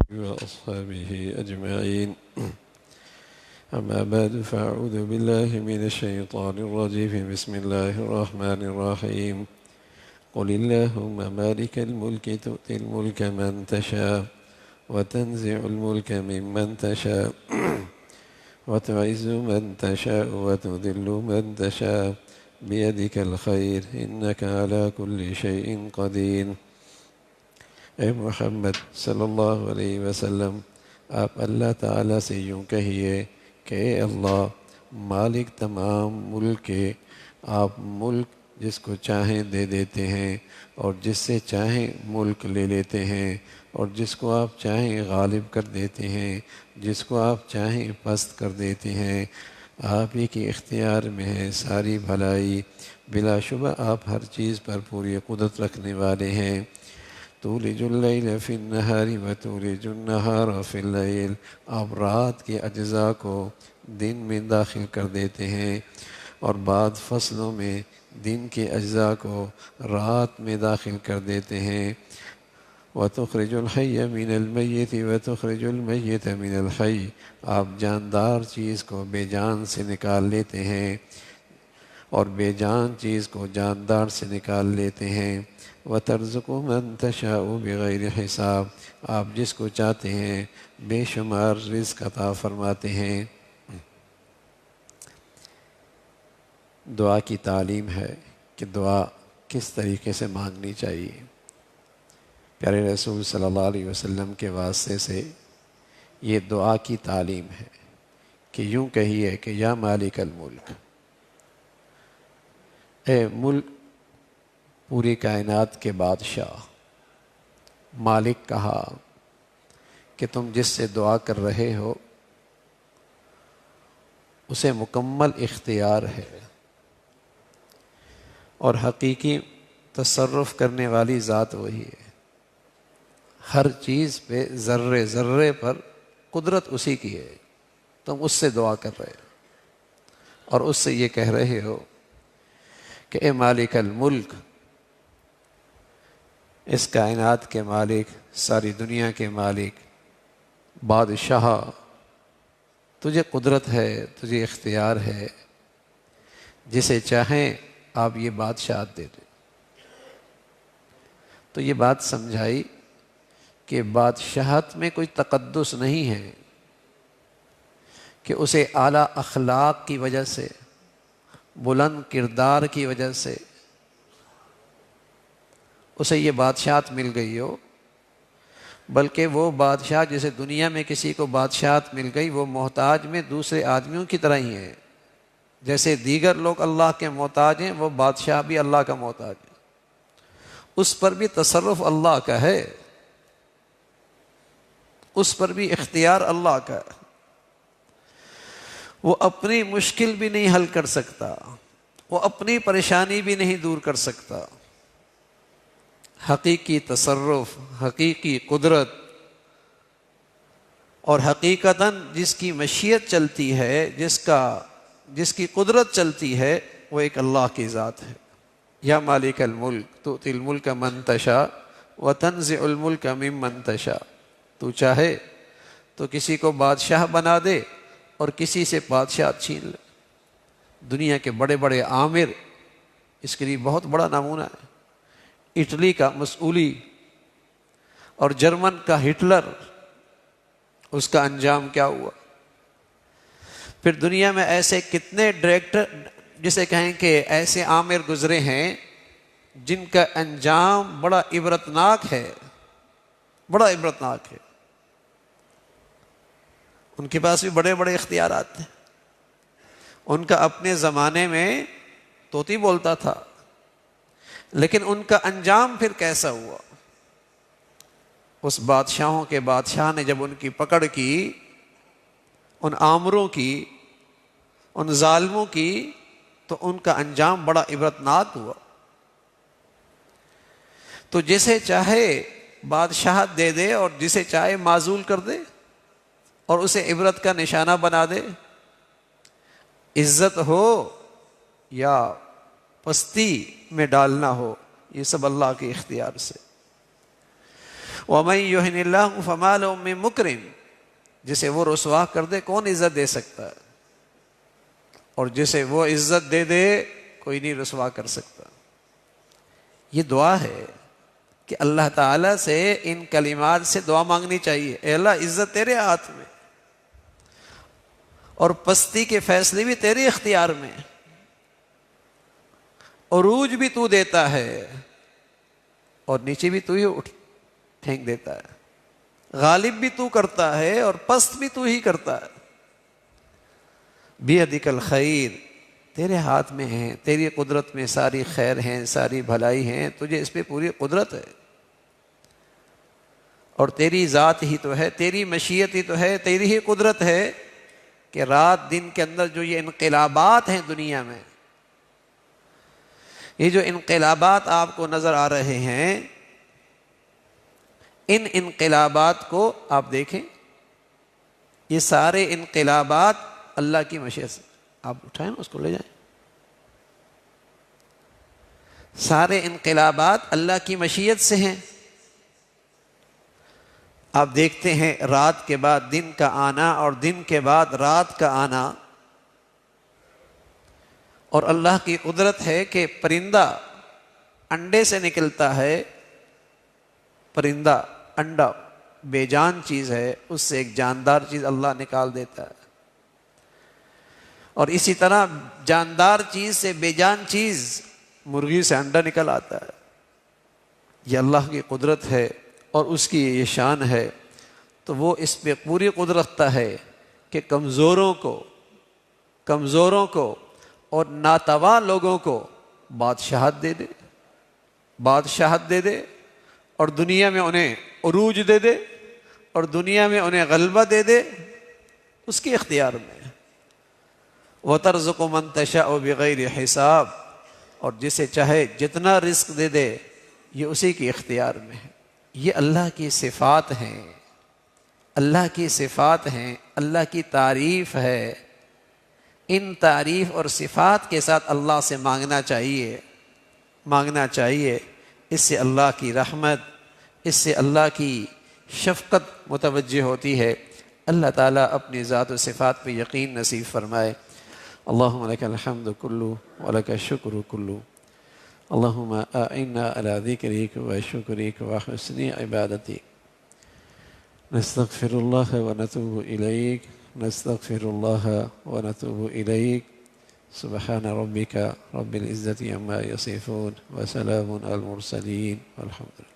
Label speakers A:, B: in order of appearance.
A: وأصحابه أجمعين. أما بعد فأعوذ بالله من الشيطان الرجيم. بسم الله الرحمن الرحيم. قل اللهم مالك الملك تؤتي الملك من تشاء وتنزع الملك ممن تشاء وتعز من تشاء وتذل من تشاء بيدك الخير إنك على كل شيء قدير. اے محمد صلی اللہ علیہ وسلم، آپ اللہ تعالیٰ سے یوں کہیے کہ اے اللہ، مالک تمام ملک کے، آپ ملک جس کو چاہیں دے دیتے ہیں اور جس سے چاہیں ملک لے لیتے ہیں، اور جس کو آپ چاہیں غالب کر دیتے ہیں، جس کو آپ چاہیں پست کر دیتے ہیں۔ آپ ہی کے اختیار میں ہے ساری بھلائی، بلا شبہ آپ ہر چیز پر پوری قدرت رکھنے والے ہیں۔ تولج اللیل فی النہار وتولج النہار فی اللیل، آپ رات کے اجزاء کو دن میں داخل کر دیتے ہیں اور بعض فصلوں میں دن کے اجزاء کو رات میں داخل کر دیتے ہیں۔ وتخرج الحی من المیت وتخرج المیت من الحی، آپ جاندار چیز کو بے جان سے نکال لیتے ہیں اور بے جان چیز کو جاندار سے نکال لیتے ہیں۔ وَتَرْزُقُ مَن تَشَاءُ بِغَيْرِ حساب، آپ جس کو چاہتے ہیں بے شمار رزق عطا فرماتے ہیں۔ دعا کی تعلیم ہے کہ دعا کس طریقے سے مانگنی چاہیے۔ پیارے رسول صلی اللہ علیہ وسلم کے واسطے سے یہ دعا کی تعلیم ہے کہ یوں کہیے کہ یا مالک الملک، اے ملک پوری کائنات کے بادشاہ۔ مالک کہا کہ تم جس سے دعا کر رہے ہو اسے مکمل اختیار ہے اور حقیقی تصرف کرنے والی ذات وہی ہے۔ ہر چیز پہ ذرے ذرے پر قدرت اسی کی ہے۔ تم اس سے دعا کر رہے ہو اور اس سے یہ کہہ رہے ہو کہ اے مالک الملک، اس کائنات کے مالک، ساری دنیا کے مالک، بادشاہ، تجھے قدرت ہے، تجھے اختیار ہے، جسے چاہیں آپ یہ بادشاہت دے دیں۔ تو یہ بات سمجھائی کہ بادشاہت میں کوئی تقدس نہیں ہے کہ اسے اعلیٰ اخلاق کی وجہ سے، بلند کردار کی وجہ سے اسے یہ بادشاہت مل گئی ہو، بلکہ وہ بادشاہ جسے دنیا میں کسی کو بادشاہت مل گئی وہ محتاج میں دوسرے آدمیوں کی طرح ہی ہے۔ جیسے دیگر لوگ اللہ کے محتاج ہیں، وہ بادشاہ بھی اللہ کا محتاج ہے۔ اس پر بھی تصرف اللہ کا ہے، اس پر بھی اختیار اللہ کا ہے۔ وہ اپنی مشکل بھی نہیں حل کر سکتا، وہ اپنی پریشانی بھی نہیں دور کر سکتا۔ حقیقی تصرف، حقیقی قدرت اور حقیقتاً جس کی مشیت چلتی ہے، جس کی قدرت چلتی ہے، وہ ایک اللہ کی ذات ہے۔ یا مالک الملک تؤتی الملک من تشاء وتنزع الملک ممن تشاء، تو چاہے تو کسی کو بادشاہ بنا دے اور کسی سے بادشاہ چھین لے۔ دنیا کے بڑے بڑے آمر اس کے لیے بہت بڑا نمونہ ہے۔ اٹلی کا مسؤولی اور جرمن کا ہٹلر، اس کا انجام کیا ہوا؟ پھر دنیا میں ایسے کتنے ڈائریکٹر، جسے کہیں کہ ایسے آمر گزرے ہیں جن کا انجام بڑا عبرتناک ہے، بڑا عبرتناک ہے۔ ان کے پاس بھی بڑے بڑے اختیارات تھے۔ ان کا اپنے زمانے میں طوطی بولتا تھا، لیکن ان کا انجام پھر کیسا ہوا؟ اس بادشاہوں کے بادشاہ نے جب ان کی پکڑ کی، ان آمروں کی، ان ظالموں کی، تو ان کا انجام بڑا عبرتناک ہوا۔ تو جسے چاہے بادشاہت دے دے اور جسے چاہے معزول کر دے اور اسے عبرت کا نشانہ بنا دے۔ عزت ہو یا پستی میں ڈالنا ہو، یہ سب اللہ کے اختیار سے۔ وَمَن يُهِنِ اللَّهُ فَمَا لَهُ مِن مُكْرِمٍ، جسے وہ رسوا کر دے کون عزت دے سکتا ہے، اور جسے وہ عزت دے دے کوئی نہیں رسوا کر سکتا۔ یہ دعا ہے کہ اللہ تعالیٰ سے ان کلمات سے دعا مانگنی چاہیے، اے اللہ عزت تیرے ہاتھ میں، اور پستی کے فیصلے بھی تیرے اختیار میں، عروج بھی تو دیتا ہے اور نیچے بھی تو ہی پھینک دیتا ہے، غالب بھی تو کرتا ہے اور پست بھی تو ہی کرتا ہے۔ بیدک الخیر، تیرے ہاتھ میں ہے، تیری قدرت میں ساری خیر ہیں، ساری بھلائی ہیں، تجھے اس پہ پوری قدرت ہے، اور تیری ذات ہی تو ہے، تیری مشیت ہی تو ہے، تیری ہی قدرت ہے کہ رات دن کے اندر جو یہ انقلابات ہیں دنیا میں، یہ جو انقلابات آپ کو نظر آ رہے ہیں، ان انقلابات کو آپ دیکھیں، یہ سارے انقلابات اللہ کی مشیت سے، آپ اٹھائیں نا اس کو لے جائیں، سارے انقلابات اللہ کی مشیت سے ہیں۔ آپ دیکھتے ہیں رات کے بعد دن کا آنا اور دن کے بعد رات کا آنا، اور اللہ کی قدرت ہے کہ پرندہ انڈے سے نکلتا ہے، پرندہ انڈا بے جان چیز ہے، اس سے ایک جاندار چیز اللہ نکال دیتا ہے، اور اسی طرح جاندار چیز سے بے جان چیز، مرغی سے انڈا نکل آتا ہے۔ یہ اللہ کی قدرت ہے اور اس کی یہ شان ہے، تو وہ اس پہ پوری قدرت رکھتا ہے کہ کمزوروں کو اور ناتواں لوگوں کو بادشاہت دے دے، اور دنیا میں انہیں عروج دے دے، اور دنیا میں انہیں غلبہ دے دے، اس کے اختیار میں۔ وَتَرْزُقُ مَن تَشَاءُ بِغَيْرِ حساب، اور جسے چاہے جتنا رزق دے دے، یہ اسی کے اختیار میں ہے۔ یہ اللہ کی صفات ہیں، اللہ کی صفات ہیں، اللہ کی تعریف ہے۔ ان تعریف اور صفات کے ساتھ اللہ سے مانگنا چاہیے، اس سے اللہ کی رحمت، اس سے اللہ کی شفقت متوجہ ہوتی ہے۔ اللہ تعالیٰ اپنی ذات و صفات پہ یقین نصیب فرمائے۔ اللہم لک الحمد کلو ولک الشکر کلو، اللہم اعنا علی ذکرک و شکرک و حسن عبادتک، نستغفر اللہ ونتوب الیک، نستغفر اللہ ونتوب الیک، سبحان ربک رب العزة عما یصفون وسلام علی المرسلین والحمد للہ۔